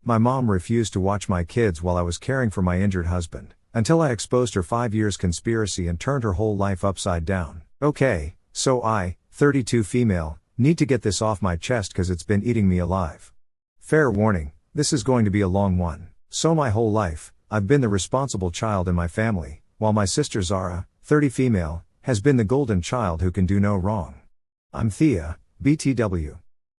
My mom refused to watch my kids while I was caring for my injured husband, until I exposed her 5 years conspiracy and turned her whole life upside down. Okay, so I, 32 female, need to get this off my chest cause it's been eating me alive. Fair warning, this is going to be a long one. So my whole life, I've been the responsible child in my family, while my sister Zara, 30 female, has been the golden child who can do no wrong. I'm Thea, BTW.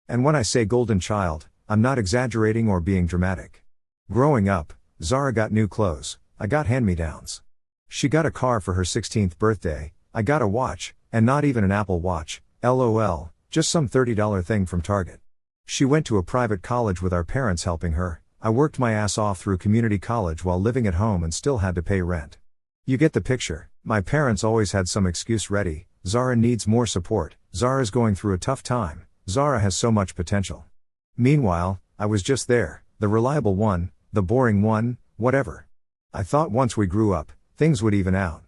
And when I say golden child, I'm not exaggerating or being dramatic. Growing up, Zara got new clothes, I got hand-me-downs. She got a car for her 16th birthday, I got a watch, and not even an Apple Watch, LOL, just some $30 thing from Target. She went to a private college with our parents helping her. I worked my ass off through community college while living at home and still had to pay rent. You get the picture. My parents always had some excuse ready. Zara needs more support, Zara's going through a tough time, Zara has so much potential. Meanwhile, I was just there, the reliable one, the boring one, whatever. I thought once we grew up, things would even out.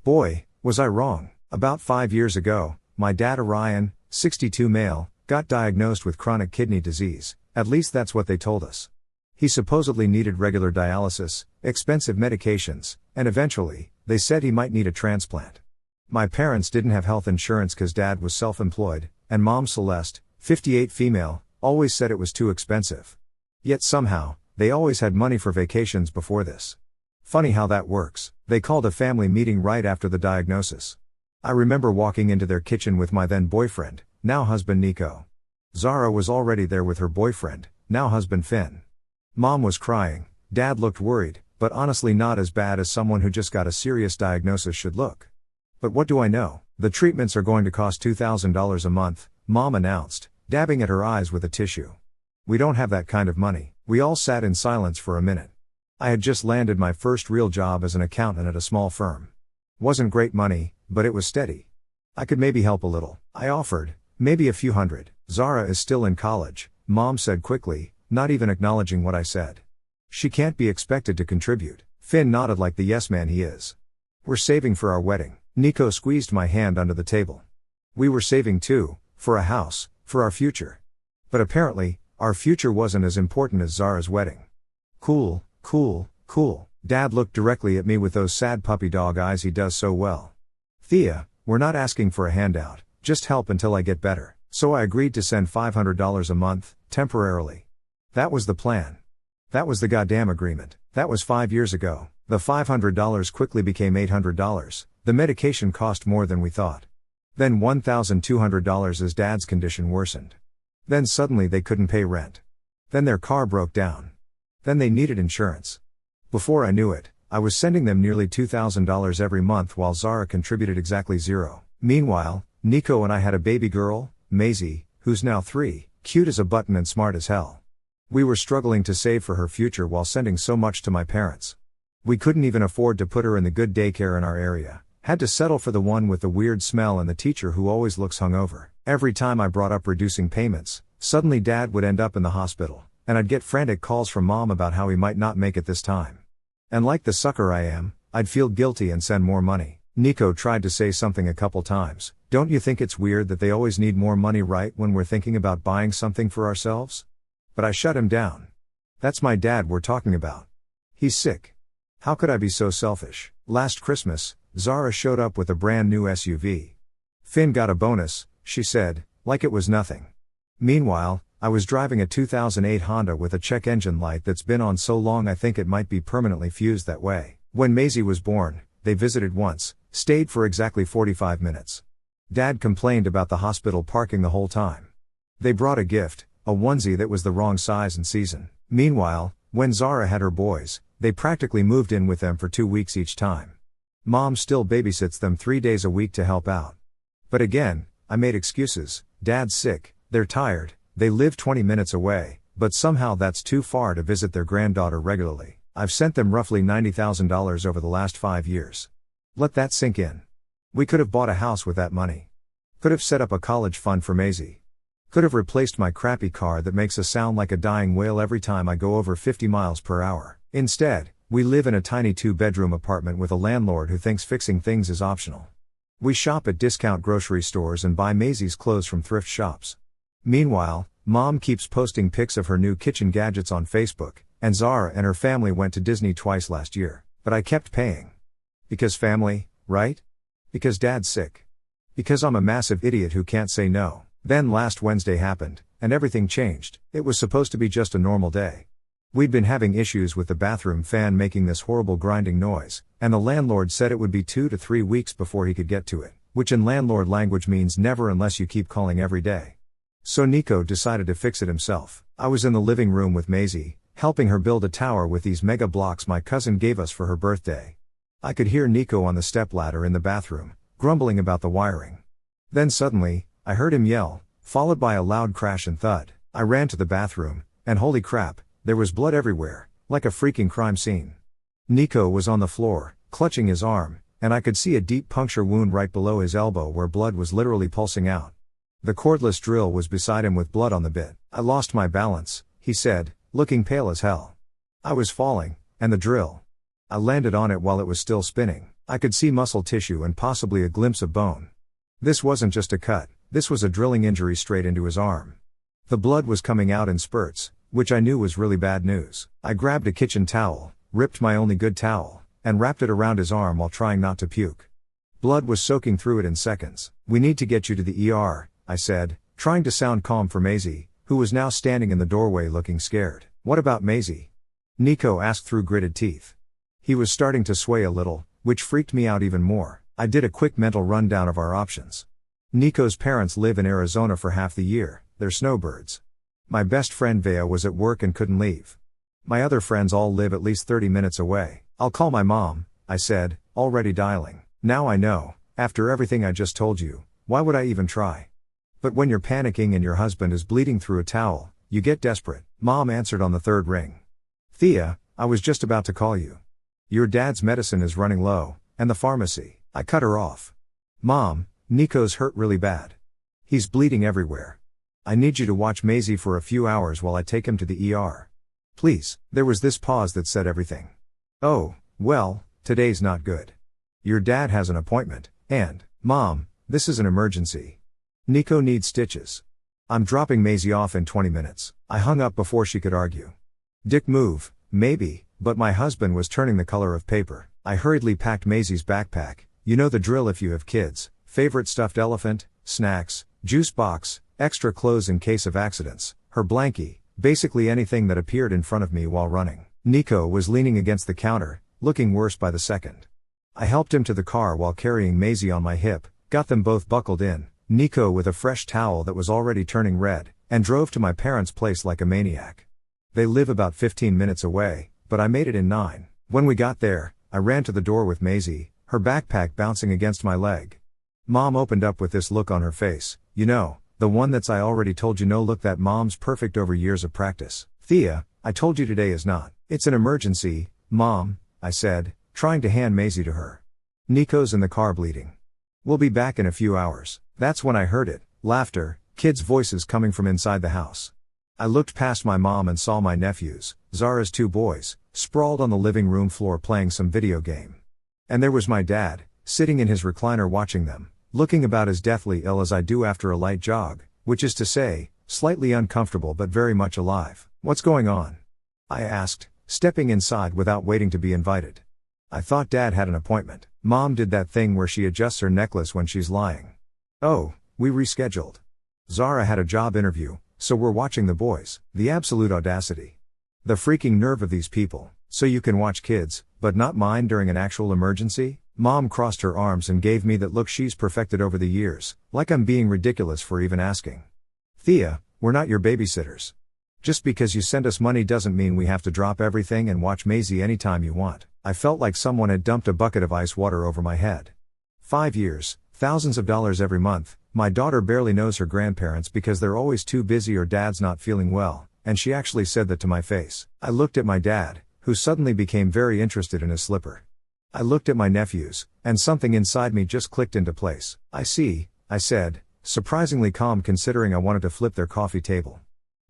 Boy, was I wrong. About 5 years ago, my dad Orion, 62 male, got diagnosed with chronic kidney disease, at least that's what they told us. He supposedly needed regular dialysis, expensive medications, and eventually, they said he might need a transplant. My parents didn't have health insurance cause dad was self-employed, and mom Celeste, 58 female, always said it was too expensive. Yet somehow, they always had money for vacations before this. Funny how that works. They called a family meeting right after the diagnosis. I remember walking into their kitchen with my then boyfriend, now husband Nico. Zara was already there with her boyfriend, now husband Finn. Mom was crying, dad looked worried, but honestly not as bad as someone who just got a serious diagnosis should look. But what do I know? The treatments are going to cost $2,000 a month, mom announced, dabbing at her eyes with a tissue. We don't have that kind of money. We all sat in silence for a minute. I had just landed my first real job as an accountant at a small firm. Wasn't great money, but it was steady. I could maybe help a little, I offered, maybe a few hundred. Zara is still in college, mom said quickly, not even acknowledging what I said. She can't be expected to contribute. Finn nodded like the yes man he is. We're saving for our wedding. Nico squeezed my hand under the table. We were saving too, for a house, for our future. But apparently, our future wasn't as important as Zara's wedding. Cool, cool, cool. Dad looked directly at me with those sad puppy dog eyes he does so well. Thea, we're not asking for a handout, just help until I get better. So I agreed to send $500 a month, temporarily. That was the plan. That was the goddamn agreement. That was 5 years ago. The $500 quickly became $800. The medication cost more than we thought. Then $1,200 as dad's condition worsened. Then suddenly they couldn't pay rent. Then their car broke down. Then they needed insurance. Before I knew it, I was sending them nearly $2,000 every month while Zara contributed exactly zero. Meanwhile, Nico and I had a baby girl, Maisie, who's now 3, cute as a button and smart as hell. We were struggling to save for her future while sending so much to my parents. We couldn't even afford to put her in the good daycare in our area. Had to settle for the one with the weird smell and the teacher who always looks hungover. Every time I brought up reducing payments, suddenly dad would end up in the hospital, and I'd get frantic calls from mom about how he might not make it this time. And like the sucker I am, I'd feel guilty and send more money. Nico tried to say something a couple times. Don't you think it's weird that they always need more money right when we're thinking about buying something for ourselves? But I shut him down. That's my dad we're talking about. He's sick. How could I be so selfish? Last Christmas, Zara showed up with a brand new SUV. Finn got a bonus, she said, like it was nothing. Meanwhile, I was driving a 2008 Honda with a check engine light that's been on so long I think it might be permanently fused that way. When Maisie was born, they visited once, stayed for exactly 45 minutes. Dad complained about the hospital parking the whole time. They brought a gift, a onesie that was the wrong size and season. Meanwhile, when Zara had her boys, they practically moved in with them for 2 weeks each time. Mom still babysits them 3 days a week to help out. But again, I made excuses. Dad's sick, they're tired, they live 20 minutes away, but somehow that's too far to visit their granddaughter regularly. I've sent them roughly $90,000 over the last 5 years. Let that sink in. We could have bought a house with that money. Could have set up a college fund for Maisie. Could have replaced my crappy car that makes a sound like a dying whale every time I go over 50 miles per hour. Instead, we live in a tiny 2-bedroom apartment with a landlord who thinks fixing things is optional. We shop at discount grocery stores and buy Maisie's clothes from thrift shops. Meanwhile, Mom keeps posting pics of her new kitchen gadgets on Facebook, and Zara and her family went to Disney twice last year. But I kept paying. Because family, right? Because Dad's sick. Because I'm a massive idiot who can't say no. Then last Wednesday happened, and everything changed. It was supposed to be just a normal day. We'd been having issues with the bathroom fan making this horrible grinding noise, and the landlord said it would be 2 to 3 weeks before he could get to it, which in landlord language means never unless you keep calling every day. So Nico decided to fix it himself. I was in the living room with Maisie, helping her build a tower with these mega blocks my cousin gave us for her birthday. I could hear Nico on the stepladder in the bathroom, grumbling about the wiring. Then suddenly, I heard him yell, followed by a loud crash and thud. I ran to the bathroom, and holy crap, there was blood everywhere, like a freaking crime scene. Nico was on the floor, clutching his arm, and I could see a deep puncture wound right below his elbow where blood was literally pulsing out. The cordless drill was beside him with blood on the bit. I lost my balance, he said, looking pale as hell. I was falling, and the drill. I landed on it while it was still spinning. I could see muscle tissue and possibly a glimpse of bone. This wasn't just a cut, this was a drilling injury straight into his arm. The blood was coming out in spurts, which I knew was really bad news. I grabbed a kitchen towel, ripped my only good towel, and wrapped it around his arm while trying not to puke. Blood was soaking through it in seconds. We need to get you to the ER, I said, trying to sound calm for Maisie, who was now standing in the doorway looking scared. What about Maisie? Nico asked through gritted teeth. He was starting to sway a little, which freaked me out even more. I did a quick mental rundown of our options. Nico's parents live in Arizona for half the year, they're snowbirds. My best friend Vea was at work and couldn't leave. My other friends all live at least 30 minutes away. I'll call my mom, I said, already dialing. Now I know, after everything I just told you, why would I even try? But when you're panicking and your husband is bleeding through a towel, you get desperate. Mom answered on the third ring. Thea, I was just about to call you. Your dad's medicine is running low, and the pharmacy. I cut her off. Mom, Nico's hurt really bad. He's bleeding everywhere. I need you to watch Maisie for a few hours while I take him to the ER. Please. There was this pause that said everything. Oh, well, today's not good. Your dad has an appointment, and, Mom, this is an emergency. Nico needs stitches. I'm dropping Maisie off in 20 minutes. I hung up before she could argue. Dick move, maybe, but my husband was turning the color of paper. I hurriedly packed Maisie's backpack. You know the drill if you have kids. Favorite stuffed elephant, snacks, juice box, extra clothes in case of accidents, her blankie, basically anything that appeared in front of me while running. Nico was leaning against the counter, looking worse by the second. I helped him to the car while carrying Maisie on my hip, got them both buckled in, Nico with a fresh towel that was already turning red, and drove to my parents' place like a maniac. They live about 15 minutes away, but I made it in 9. When we got there, I ran to the door with Maisie, her backpack bouncing against my leg. Mom opened up with this look on her face, you know, the one that's I already told you no look that Mom's perfect over years of practice. Thea, I told you today is not. It's an emergency, Mom, I said, trying to hand Maisie to her. Nico's in the car bleeding. We'll be back in a few hours. That's when I heard it, laughter, kids' voices coming from inside the house. I looked past my mom and saw my nephews, Zara's 2 boys, sprawled on the living room floor playing some video game. And there was my dad, sitting in his recliner watching them, looking about as deathly ill as I do after a light jog, which is to say, slightly uncomfortable but very much alive. What's going on? I asked, stepping inside without waiting to be invited. I thought Dad had an appointment. Mom did that thing where she adjusts her necklace when she's lying. Oh, we rescheduled. Zara had a job interview, so we're watching the boys. The absolute audacity. The freaking nerve of these people. So you can watch kids, but not mine during an actual emergency? Mom crossed her arms and gave me that look she's perfected over the years, like I'm being ridiculous for even asking. Thea, we're not your babysitters. Just because you send us money doesn't mean we have to drop everything and watch Maisie anytime you want. I felt like someone had dumped a bucket of ice water over my head. 5 years, thousands of dollars every month. My daughter barely knows her grandparents because they're always too busy or Dad's not feeling well, and she actually said that to my face. I looked at my dad, who suddenly became very interested in his slipper. I looked at my nephews, and something inside me just clicked into place. I see, I said, surprisingly calm considering I wanted to flip their coffee table.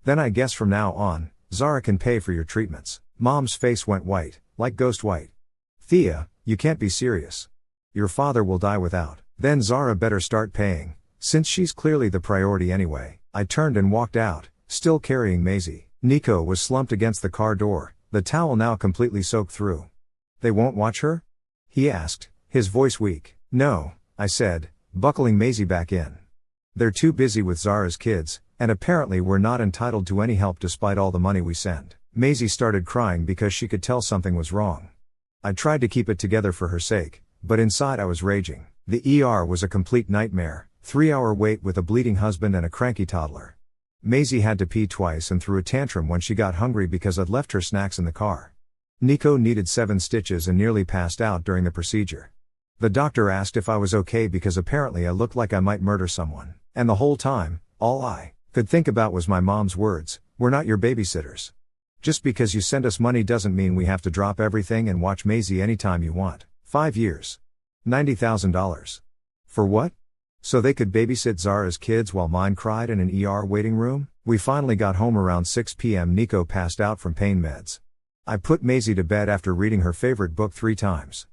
Then I guess from now on, Zara can pay for your treatments. Mom's face went white, like ghost white. Thea, you can't be serious. Your father will die without. Then Zara better start paying, since she's clearly the priority anyway. I turned and walked out, still carrying Maisie. Nico was slumped against the car door, the towel now completely soaked through. "They won't watch her?" he asked, his voice weak. "No," I said, buckling Maisie back in. "They're too busy with Zara's kids, and apparently we're not entitled to any help despite all the money we send." Maisie started crying because she could tell something was wrong. I tried to keep it together for her sake, but inside I was raging. The ER was a complete nightmare, 3-hour wait with a bleeding husband and a cranky toddler. Maisie had to pee twice and threw a tantrum when she got hungry because I'd left her snacks in the car. Nico needed 7 stitches and nearly passed out during the procedure. The doctor asked if I was okay because apparently I looked like I might murder someone. And the whole time, all I could think about was my mom's words, "We're not your babysitters. Just because you send us money doesn't mean we have to drop everything and watch Maisie anytime you want." 5 years. $90,000. For what? So they could babysit Zara's kids while mine cried in an ER waiting room? We finally got home around 6 p.m. Nico passed out from pain meds. I put Maisie to bed after reading her favorite book 3 times.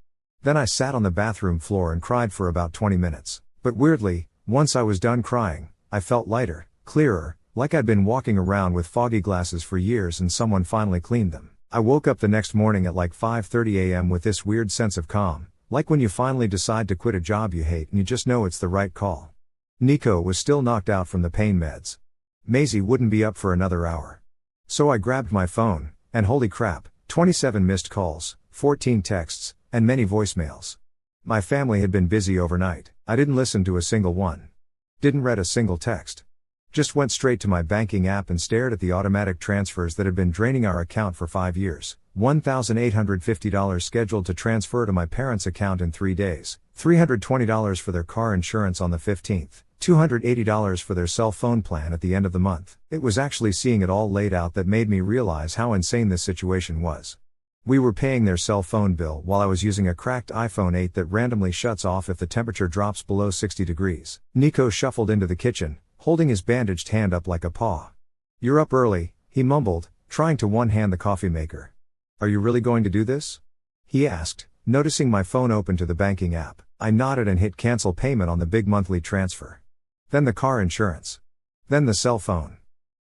Then I sat on the bathroom floor and cried for about 20 minutes. But weirdly, once I was done crying, I felt lighter, clearer, like I'd been walking around with foggy glasses for years and someone finally cleaned them. I woke up the next morning at like 5:30 a.m. with this weird sense of calm. Like when you finally decide to quit a job you hate and you just know it's the right call. Nico was still knocked out from the pain meds. Maisie wouldn't be up for another hour. So I grabbed my phone, and holy crap, 27 missed calls, 14 texts, and many voicemails. My family had been busy overnight. I didn't listen to a single one. Didn't read a single text. Just went straight to my banking app and stared at the automatic transfers that had been draining our account for 5 years. $1,850 scheduled to transfer to my parents' account in 3 days, $320 for their car insurance on the 15th, $280 for their cell phone plan at the end of the month. It was actually seeing it all laid out that made me realize how insane this situation was. We were paying their cell phone bill while I was using a cracked iPhone 8 that randomly shuts off if the temperature drops below 60 degrees. Nico shuffled into the kitchen, holding his bandaged hand up like a paw. "You're up early," he mumbled, trying to one-hand the coffee maker. "Are you really going to do this?" he asked, noticing my phone open to the banking app. I nodded and hit cancel payment on the big monthly transfer. Then the car insurance. Then the cell phone.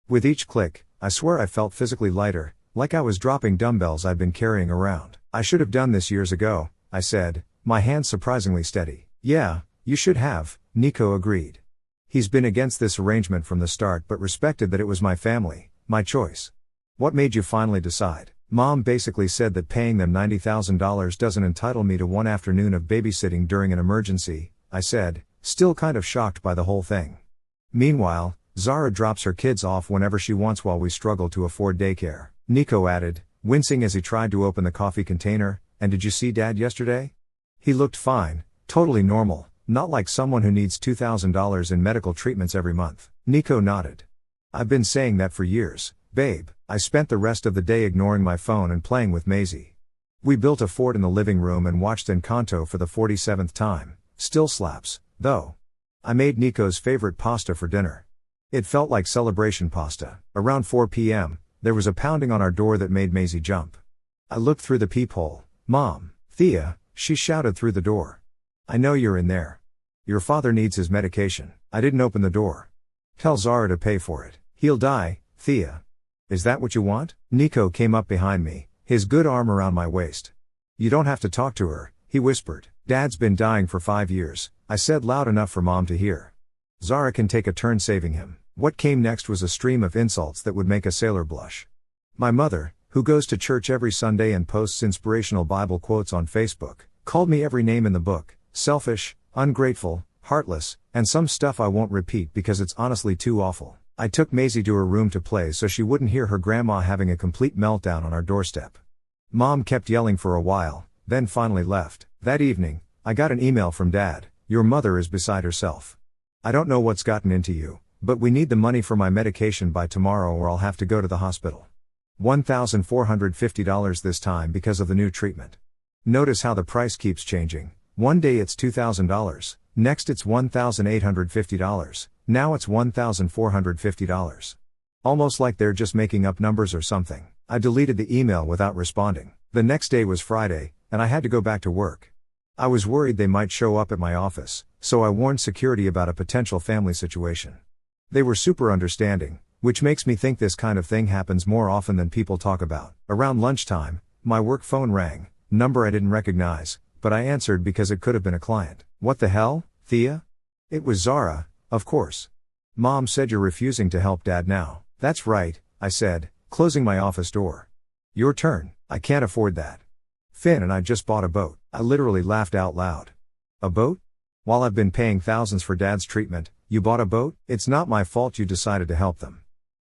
With each click, I swear I felt physically lighter, like I was dropping dumbbells I'd been carrying around. "I should have done this years ago," I said, my hand surprisingly steady. "Yeah, you should have," Nico agreed. He's been against this arrangement from the start but respected that it was my family, my choice. "What made you finally decide?" "Mom basically said that paying them $90,000 doesn't entitle me to one afternoon of babysitting during an emergency," I said, still kind of shocked by the whole thing. "Meanwhile, Zara drops her kids off whenever she wants while we struggle to afford daycare," Nico added, wincing as he tried to open the coffee container. "And did you see Dad yesterday? He looked fine, totally normal, not like someone who needs $2,000 in medical treatments every month." Nico nodded. "I've been saying that for years, babe." I spent the rest of the day ignoring my phone and playing with Maisie. We built a fort in the living room and watched Encanto for the 47th time. Still slaps, though. I made Nico's favorite pasta for dinner. It felt like celebration pasta. Around 4 p.m., there was a pounding on our door that made Maisie jump. I looked through the peephole. "Mom, Thea," she shouted through the door. "I know you're in there. Your father needs his medication." I didn't open the door. "Tell Zara to pay for it. He'll die, Thea." "Is that what you want?" Nico came up behind me, his good arm around my waist. "You don't have to talk to her," he whispered. "Dad's been dying for 5 years," I said loud enough for Mom to hear. "Zara can take a turn saving him." What came next was a stream of insults that would make a sailor blush. My mother, who goes to church every Sunday and posts inspirational Bible quotes on Facebook, called me every name in the book: selfish, ungrateful, heartless, and some stuff I won't repeat because it's honestly too awful. I took Maisie to her room to play so she wouldn't hear her grandma having a complete meltdown on our doorstep. Mom kept yelling for a while, then finally left. That evening, I got an email from Dad: "Your mother is beside herself. I don't know what's gotten into you, but we need the money for my medication by tomorrow or I'll have to go to the hospital. $1,450 this time because of the new treatment." Notice how the price keeps changing. One day it's $2,000, next it's $1,850, now it's $1,450. Almost like they're just making up numbers or something. I deleted the email without responding. The next day was Friday, and I had to go back to work. I was worried they might show up at my office, so I warned security about a potential family situation. They were super understanding, which makes me think this kind of thing happens more often than people talk about. Around lunchtime, my work phone rang, number I didn't recognize, but I answered because it could have been a client. What the hell, Thea? It was Zara, of course. Mom said you're refusing to help Dad now. That's right, I said, closing my office door. Your turn, I can't afford that. Finn and I just bought a boat. I literally laughed out loud. A boat? While I've been paying thousands for Dad's treatment, you bought a boat? It's not my fault you decided to help them.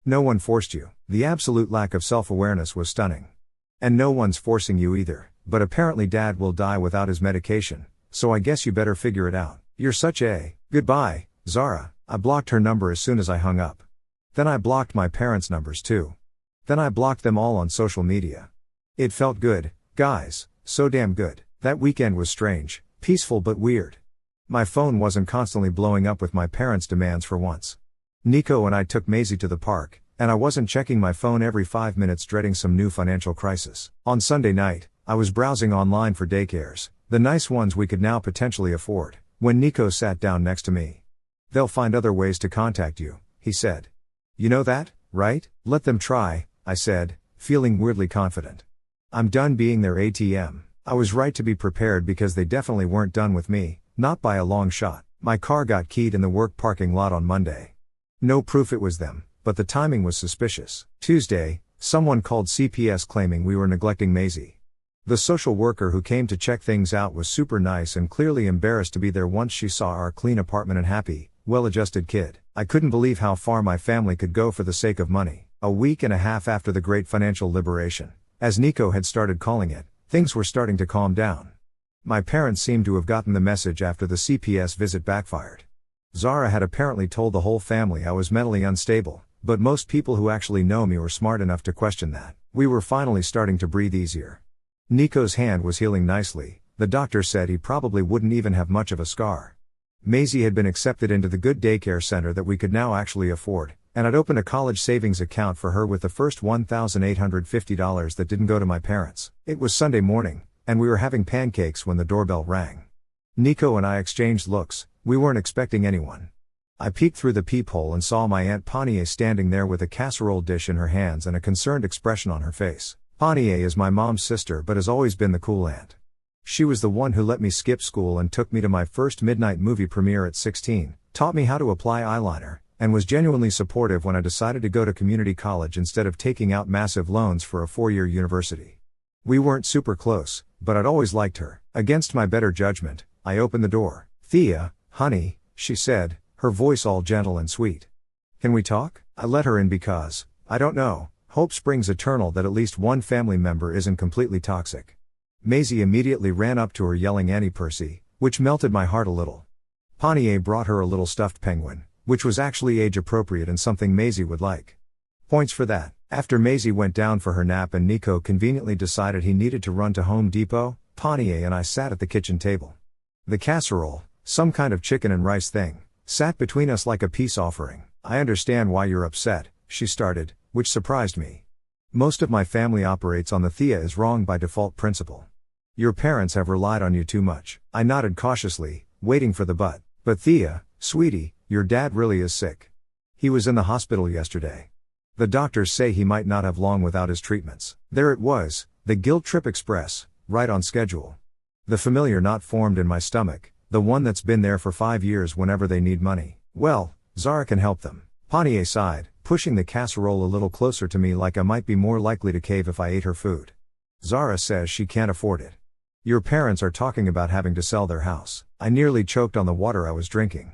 No one forced you. The absolute lack of self-awareness was stunning. And no one's forcing you either, but apparently Dad will die without his medication, so I guess you better figure it out. You're such a... Goodbye, Zara. I blocked her number as soon as I hung up. Then I blocked my parents' numbers too. Then I blocked them all on social media. It felt good, guys, so damn good. That weekend was strange, peaceful but weird. My phone wasn't constantly blowing up with my parents' demands for once. Nico and I took Maisie to the park, and I wasn't checking my phone every 5 minutes dreading some new financial crisis. On Sunday night, I was browsing online for daycares, the nice ones we could now potentially afford, when Nico sat down next to me. They'll find other ways to contact you, he said. You know that, right? Let them try, I said, feeling weirdly confident. I'm done being their ATM. I was right to be prepared because they definitely weren't done with me, not by a long shot. My car got keyed in the work parking lot on Monday. No proof it was them, but the timing was suspicious. Tuesday, someone called CPS claiming we were neglecting Maisie. The social worker who came to check things out was super nice and clearly embarrassed to be there once she saw our clean apartment and happy, well-adjusted kid. I couldn't believe how far my family could go for the sake of money. A week and a half after the Great Financial Liberation, as Nico had started calling it, things were starting to calm down. My parents seemed to have gotten the message after the CPS visit backfired. Zara had apparently told the whole family I was mentally unstable, but most people who actually know me were smart enough to question that. We were finally starting to breathe easier. Nico's hand was healing nicely. The doctor said he probably wouldn't even have much of a scar. Maisie had been accepted into the good daycare center that we could now actually afford, and I'd opened a college savings account for her with the first $1,850 that didn't go to my parents. It was Sunday morning, and we were having pancakes when the doorbell rang. Nico and I exchanged looks. We weren't expecting anyone. I peeked through the peephole and saw my Aunt Panier standing there with a casserole dish in her hands and a concerned expression on her face. Panier is my mom's sister but has always been the cool aunt. She was the one who let me skip school and took me to my first midnight movie premiere at 16, taught me how to apply eyeliner, and was genuinely supportive when I decided to go to community college instead of taking out massive loans for a 4-year university. We weren't super close, but I'd always liked her. Against my better judgment, I opened the door. Thea, honey, she said, her voice all gentle and sweet. Can we talk? I let her in because, I don't know, hope springs eternal that at least one family member isn't completely toxic. Maisie immediately ran up to her yelling Annie Percy, which melted my heart a little. Panier brought her a little stuffed penguin, which was actually age appropriate and something Maisie would like. Points for that. After Maisie went down for her nap and Nico conveniently decided he needed to run to Home Depot, Panier and I sat at the kitchen table. The casserole, some kind of chicken and rice thing, sat between us like a peace offering. I understand why you're upset, she started, which surprised me. Most of my family operates on the Thea is wrong by default principle. Your parents have relied on you too much. I nodded cautiously, waiting for the but. But Thea, sweetie, your dad really is sick. He was in the hospital yesterday. The doctors say he might not have long without his treatments. There it was, the guilt trip express, right on schedule. The familiar knot formed in my stomach, the one that's been there for 5 years whenever they need money. Well, Zara can help them. Panier sighed, pushing the casserole a little closer to me like I might be more likely to cave if I ate her food. Zara says she can't afford it. Your parents are talking about having to sell their house. I nearly choked on the water I was drinking.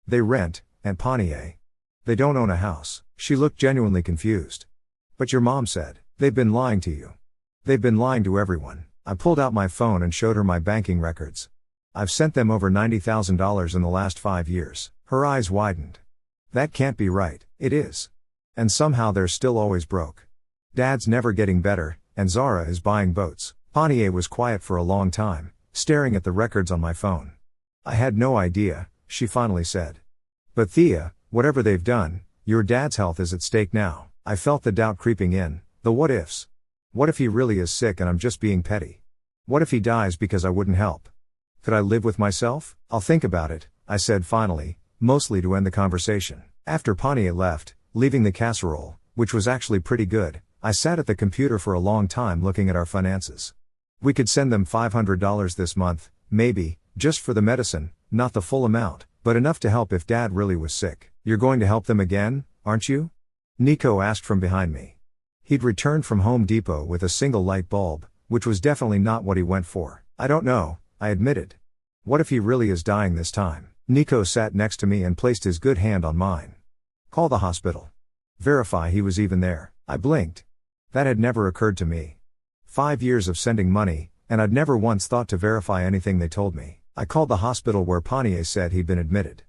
They rent, Aunt Panier. They don't own a house. She looked genuinely confused. But your mom said, they've been lying to you. They've been lying to everyone. I pulled out my phone and showed her my banking records. I've sent them over $90,000 in the last 5 years. Her eyes widened. That can't be right. It is. And somehow they're still always broke. Dad's never getting better, and Zara is buying boats. Panier was quiet for a long time, staring at the records on my phone. I had no idea, she finally said. But Thea, whatever they've done, your dad's health is at stake now. I felt the doubt creeping in, the what ifs. What if he really is sick and I'm just being petty? What if he dies because I wouldn't help? Could I live with myself? I'll think about it, I said finally, mostly to end the conversation. After Pontiac left, leaving the casserole, which was actually pretty good, I sat at the computer for a long time looking at our finances. We could send them $500 this month, maybe, just for the medicine, not the full amount, but enough to help if Dad really was sick. You're going to help them again, aren't you? Nico asked from behind me. He'd returned from Home Depot with a single light bulb, which was definitely not what he went for. I don't know, I admitted. What if he really is dying this time? Nico sat next to me and placed his good hand on mine. Call the hospital. Verify he was even there. I blinked. That had never occurred to me. 5 years of sending money, and I'd never once thought to verify anything they told me. I called the hospital where Pontiac said he'd been admitted.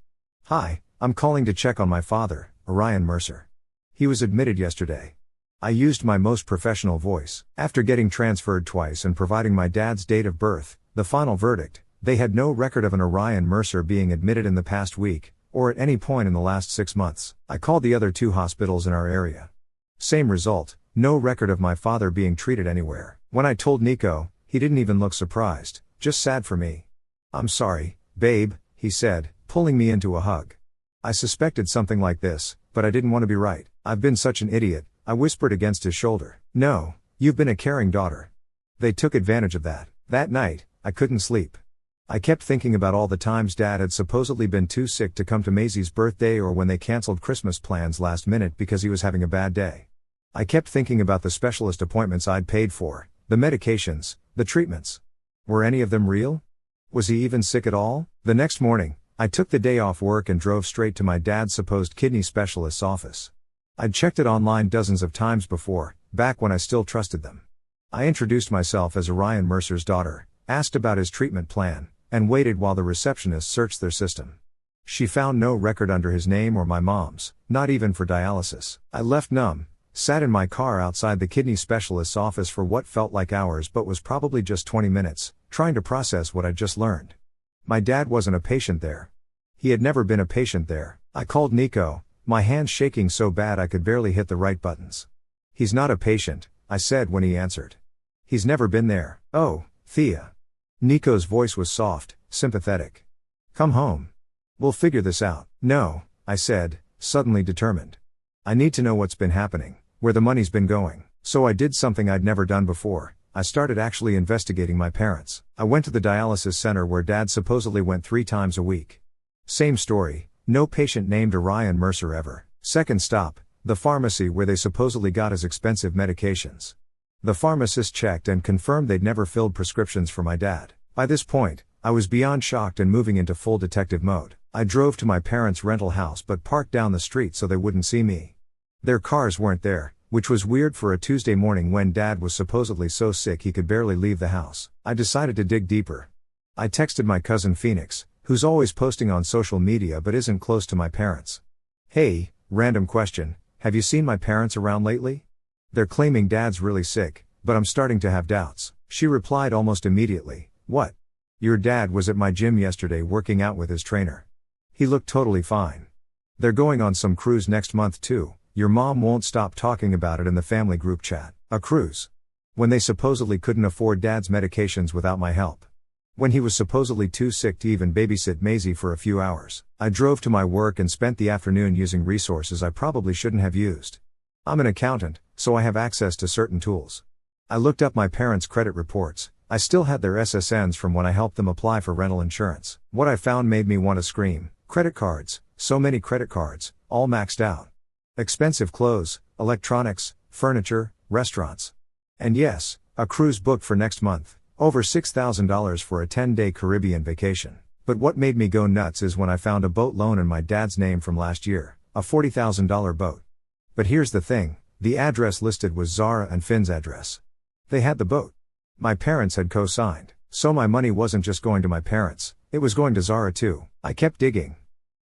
Hi, I'm calling to check on my father, Orion Mercer. He was admitted yesterday. I used my most professional voice. After getting transferred twice and providing my dad's date of birth, the final verdict, they had no record of an Orion Mercer being admitted in the past week, or at any point in the last 6 months. I called the other 2 hospitals in our area. Same result, no record of my father being treated anywhere. When I told Nico, he didn't even look surprised, just sad for me. I'm sorry, babe, he said, pulling me into a hug. I suspected something like this, but I didn't want to be right. I've been such an idiot, I whispered against his shoulder. No, you've been a caring daughter. They took advantage of that. That night, I couldn't sleep. I kept thinking about all the times Dad had supposedly been too sick to come to Maisie's birthday or when they canceled Christmas plans last minute because he was having a bad day. I kept thinking about the specialist appointments I'd paid for, the medications, the treatments. Were any of them real? Was he even sick at all? The next morning, I took the day off work and drove straight to my dad's supposed kidney specialist's office. I'd checked it online dozens of times before, back when I still trusted them. I introduced myself as Orion Mercer's daughter, asked about his treatment plan, and waited while the receptionist searched their system. She found no record under his name or my mom's, not even for dialysis. I left numb, sat in my car outside the kidney specialist's office for what felt like hours but was probably just 20 minutes, trying to process what I'd just learned. My dad wasn't a patient there. He had never been a patient there. I called Nico, my hands shaking so bad I could barely hit the right buttons. He's not a patient, I said when he answered. He's never been there. Oh, Thea. Nico's voice was soft, sympathetic. Come home. We'll figure this out. No, I said, suddenly determined. I need to know what's been happening, where the money's been going. So I did something I'd never done before. I started actually investigating my parents. I went to the dialysis center where Dad supposedly went 3 times a week. Same story, no patient named Orion Mercer ever. Second stop, the pharmacy where they supposedly got his expensive medications. The pharmacist checked and confirmed they'd never filled prescriptions for my dad. By this point, I was beyond shocked and moving into full detective mode. I drove to my parents' rental house but parked down the street so they wouldn't see me. Their cars weren't there, which was weird for a Tuesday morning when Dad was supposedly so sick he could barely leave the house. I decided to dig deeper. I texted my cousin Phoenix, who's always posting on social media but isn't close to my parents. Hey, random question, have you seen my parents around lately? They're claiming Dad's really sick, but I'm starting to have doubts. She replied almost immediately, what? Your dad was at my gym yesterday working out with his trainer. He looked totally fine. They're going on some cruise next month too. Your mom won't stop talking about it in the family group chat. A cruise. When they supposedly couldn't afford Dad's medications without my help. When he was supposedly too sick to even babysit Maisie for a few hours. I drove to my work and spent the afternoon using resources I probably shouldn't have used. I'm an accountant, so I have access to certain tools. I looked up my parents' credit reports. I still had their SSNs from when I helped them apply for rental insurance. What I found made me want to scream. Credit cards, so many credit cards, all maxed out. Expensive clothes, electronics, furniture, restaurants. And yes, a cruise booked for next month. Over $6,000 for a 10-day Caribbean vacation. But what made me go nuts is when I found a boat loan in my dad's name from last year. A $40,000 boat. But here's the thing, the address listed was Zara and Finn's address. They had the boat. My parents had co-signed. So my money wasn't just going to my parents, it was going to Zara too. I kept digging.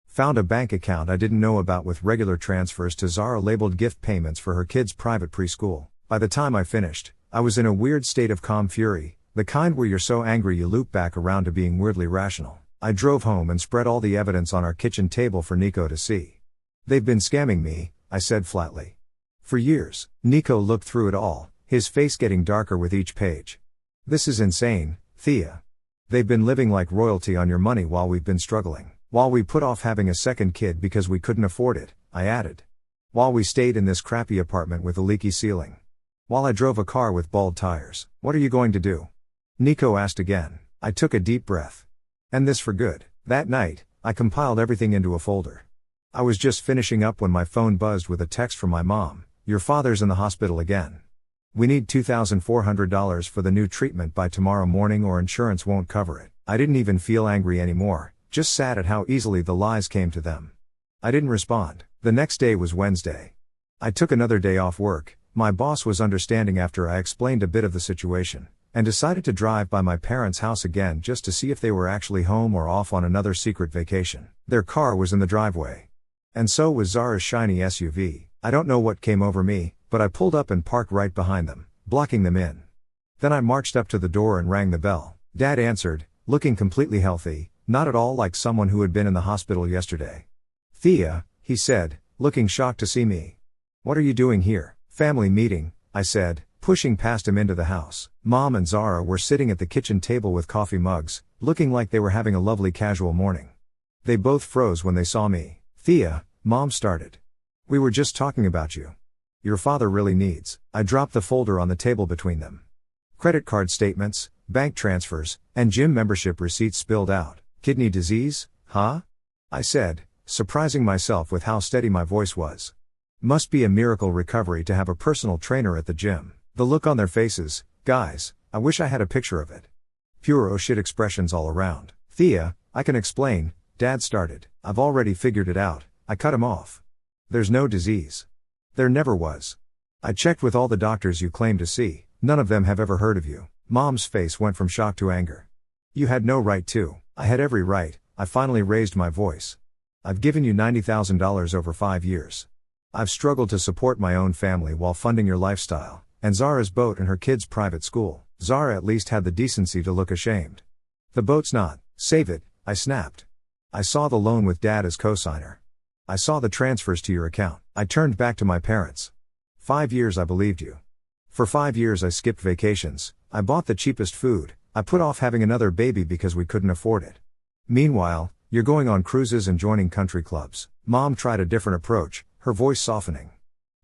Found a bank account I didn't know about with regular transfers to Zara labeled gift payments for her kids' private preschool. By the time I finished, I was in a weird state of calm fury, the kind where you're so angry you loop back around to being weirdly rational. I drove home and spread all the evidence on our kitchen table for Nico to see. They've been scamming me, I said flatly. For years. Nico looked through it all, his face getting darker with each page. This is insane, Thea. They've been living like royalty on your money while we've been struggling. While we put off having a second kid because we couldn't afford it, I added. While we stayed in this crappy apartment with a leaky ceiling. While I drove a car with bald tires. What are you going to do? Nico asked again. I took a deep breath. And this for good. That night, I compiled everything into a folder. I was just finishing up when my phone buzzed with a text from my mom. Your father's in the hospital again. We need $2,400 for the new treatment by tomorrow morning or insurance won't cover it. I didn't even feel angry anymore, just sad at how easily the lies came to them. I didn't respond. The next day was Wednesday. I took another day off work. My boss was understanding after I explained a bit of the situation, and decided to drive by my parents' house again just to see if they were actually home or off on another secret vacation. Their car was in the driveway. And so was Zara's shiny SUV. I don't know what came over me, but I pulled up and parked right behind them, blocking them in. Then I marched up to the door and rang the bell. Dad answered, looking completely healthy, not at all like someone who had been in the hospital yesterday. Thea, he said, looking shocked to see me. What are you doing here? Family meeting, I said, pushing past him into the house. Mom and Zara were sitting at the kitchen table with coffee mugs, looking like they were having a lovely casual morning. They both froze when they saw me. Thea, Mom started. We were just talking about you. Your father really needs. I dropped the folder on the table between them. Credit card statements, bank transfers, and gym membership receipts spilled out. Kidney disease, huh? I said, surprising myself with how steady my voice was. Must be a miracle recovery to have a personal trainer at the gym. The look on their faces, guys, I wish I had a picture of it. Pure oh shit expressions all around. Thea, I can explain, Dad started. I've already figured it out, I cut him off. There's no disease. There never was. I checked with all the doctors you claim to see, none of them have ever heard of you. Mom's face went from shock to anger. You had no right to. I had every right. I finally raised my voice. I've given you $90,000 over 5 years. I've struggled to support my own family while funding your lifestyle, and Zara's boat and her kids' private school. Zara at least had the decency to look ashamed. The boat's not. Save it, I snapped. I saw the loan with Dad as co-signer. I saw the transfers to your account. I turned back to my parents. 5 years I believed you. For 5 years I skipped vacations, I bought the cheapest food, I put off having another baby because we couldn't afford it. Meanwhile, you're going on cruises and joining country clubs. Mom tried a different approach, her voice softening.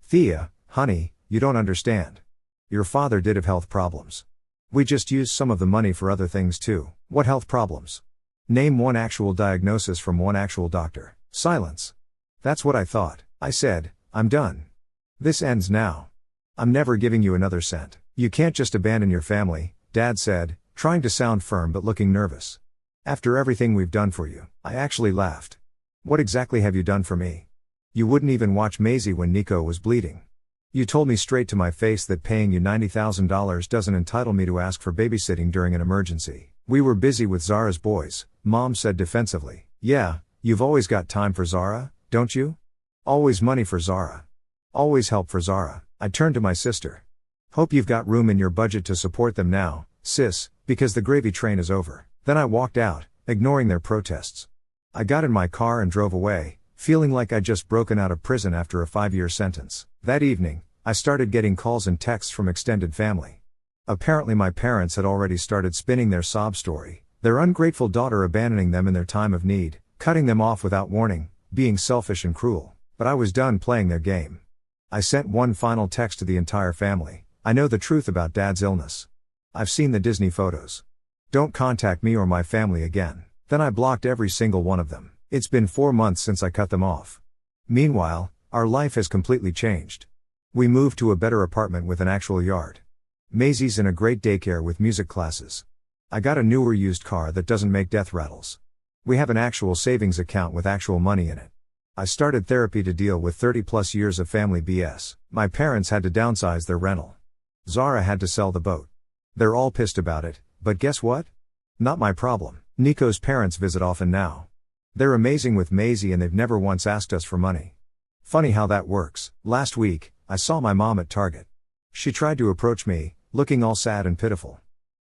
Thea, honey, you don't understand. Your father did have health problems. We just used some of the money for other things too. What health problems? Name one actual diagnosis from one actual doctor. Silence. That's what I thought. I said, I'm done. This ends now. I'm never giving you another cent. You can't just abandon your family, Dad said, trying to sound firm but looking nervous. After everything we've done for you. I actually laughed. What exactly have you done for me? You wouldn't even watch Maisie when Nico was bleeding. You told me straight to my face that paying you $90,000 doesn't entitle me to ask for babysitting during an emergency. We were busy with Zara's boys, Mom said defensively. Yeah, you've always got time for Zara, don't you? Always money for Zara. Always help for Zara. I turned to my sister. Hope you've got room in your budget to support them now, sis, because the gravy train is over. Then I walked out, ignoring their protests. I got in my car and drove away, feeling like I'd just broken out of prison after a 5-year sentence. That evening, I started getting calls and texts from extended family. Apparently my parents had already started spinning their sob story, their ungrateful daughter abandoning them in their time of need, cutting them off without warning, being selfish and cruel. But I was done playing their game. I sent one final text to the entire family. I know the truth about Dad's illness. I've seen the Disney photos. Don't contact me or my family again. Then I blocked every single one of them. It's been 4 months since I cut them off. Meanwhile, our life has completely changed. We moved to a better apartment with an actual yard. Maisie's in a great daycare with music classes. I got a newer used car that doesn't make death rattles. We have an actual savings account with actual money in it. I started therapy to deal with 30+ years of family BS. My parents had to downsize their rental. Zara had to sell the boat. They're all pissed about it, but guess what? Not my problem. Nico's parents visit often now. They're amazing with Maisie and they've never once asked us for money. Funny how that works. Last week, I saw my mom at Target. She tried to approach me, looking all sad and pitiful.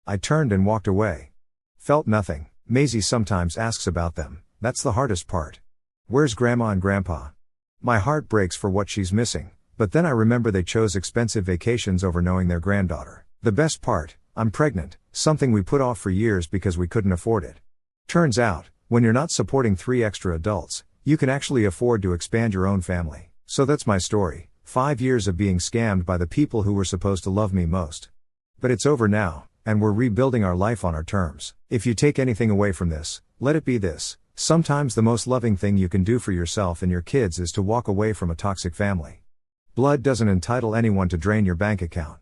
I turned and walked away. Felt nothing. Maisie sometimes asks about them. That's the hardest part. Where's Grandma and Grandpa? My heart breaks for what she's missing, but then I remember they chose expensive vacations over knowing their granddaughter. The best part, I'm pregnant, something we put off for years because we couldn't afford it. Turns out, when you're not supporting 3 extra adults, you can actually afford to expand your own family. So that's my story. 5 years of being scammed by the people who were supposed to love me most. But it's over now, and we're rebuilding our life on our terms. If you take anything away from this, let it be this: sometimes the most loving thing you can do for yourself and your kids is to walk away from a toxic family. Blood doesn't entitle anyone to drain your bank account.